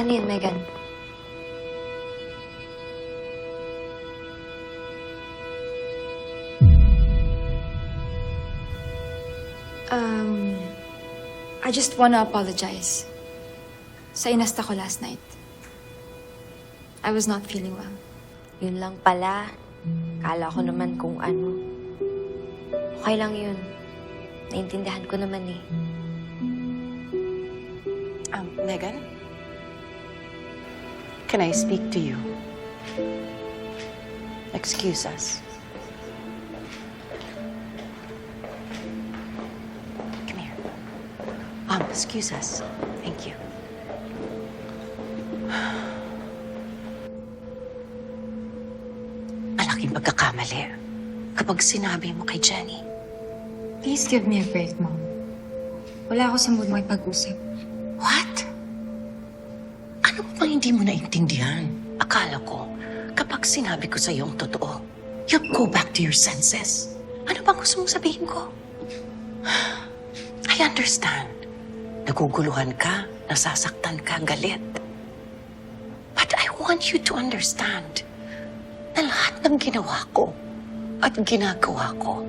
Ano yun, Megan? I just wanna apologize sa inasta ko last night. I was not feeling well. Yun lang pala. Kala ko naman kung ano. Okay lang yun. Naintindihan ko naman eh. Megan? Can I speak to you? Excuse us. Come here. Excuse us. Thank you. Malaking pagkakamali kapag sinabi mo kay Jenny. Please give me a break, Mom. Wala ako sa mood makipag-usap. What? Ano ba bang hindi mo naintindihan? Akala ko, kapag sinabi ko sa iyo ang totoo, you'll go back to your senses. Ano bang gusto mong sabihin ko? I understand. Naguguluhan ka, nasasaktan ka, galit. But I want you to understand na lahat ng ginawa ko at ginagawa ko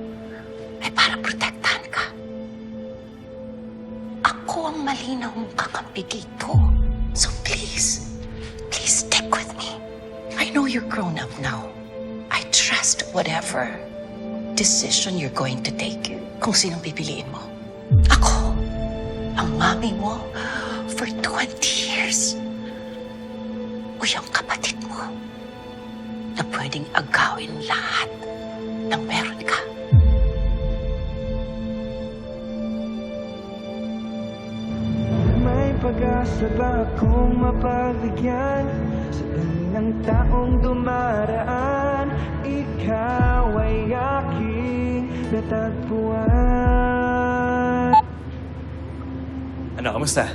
ay para protektahan ka. Ako ang malinaw mong kakampi dito. So please stick with me. I know you're grown up now. I trust whatever decision you're going to take. Kung sinong pipiliin mo. Ako, ang mami mo for 20 years. O yung kapatid mo na pwedeng agawin lahat ng meron ka. May pag-asa ba akong mapagbigyan sa ng taong dumaraan? Ikaw ay aking natagpuan. Ano, kamusta?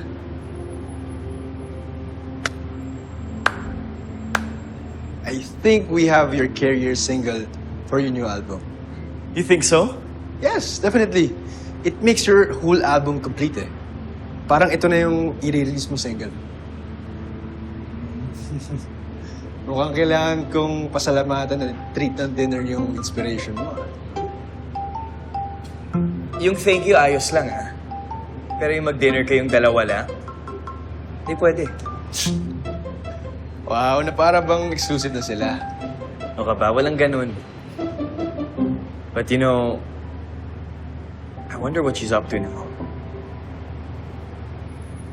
I think we have your career single for your new album. You think so? Yes, definitely. It makes your whole album complete eh. Parang ito na yung i-release mo single. Mukhang kailangan kong pasalamatan na treat ng dinner yung inspiration mo. Yung thank you, ayos lang ah. Pero yung mag-dinner kayong dalawa lang, hindi pwede. Wow, na para bang exclusive na sila. O ka ba? Walang ganun. But you know, I wonder what she's up to now.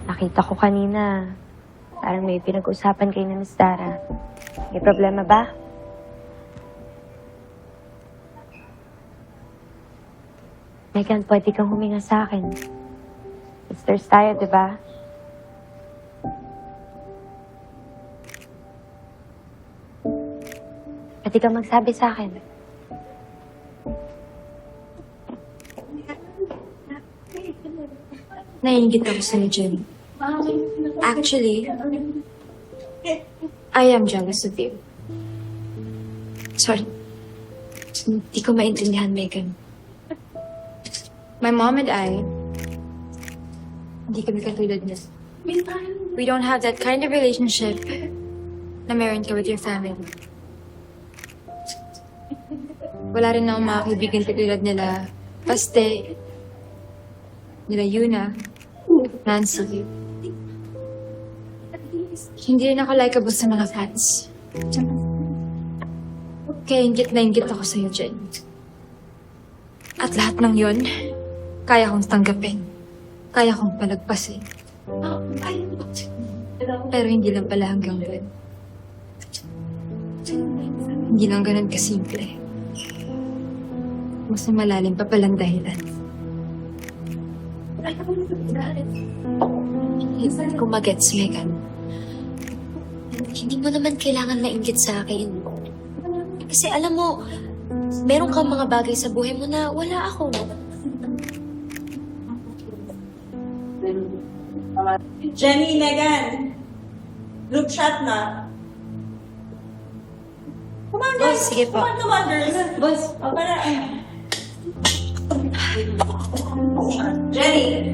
Nakita ko kanina. Parang may pinag-usapan kayo ni Miss Dara. May problema ba? Megan, pwede kang huminga sa akin. Sisters tayo, di ba? Pwede kang magsabi sa akin. Naiingit ako sa'yo, Jenny. Actually, I am jealous of you. Sorry. Hindi ko maintindihan, Megan. My mom and I, hindi kami katulad niya. We don't have that kind of relationship na meron ka with your family. Wala rin akong mga kaibigan katulad nila Paste, nila Yuna, Nancy. Hindi rin ako likeable sa mga fans. Kaya inggit na inggit ako sa'yo, Jen. At lahat ng yon, kaya kong tanggapin. Kaya kong palagpasin. Pero hindi lang pala hanggang doon. Hindi lang ganun kasimple. Mas malalim pa palang dahilan. Hindi ko magets, Megan. Hindi mo naman kailangan mainggit sa akin. Kasi alam mo, meron kang mga bagay sa buhay mo na wala ako. Jenny, Megan, group chat na. Come on, guys. Sige po. Come on, girls. Boss. O, para. Jenny.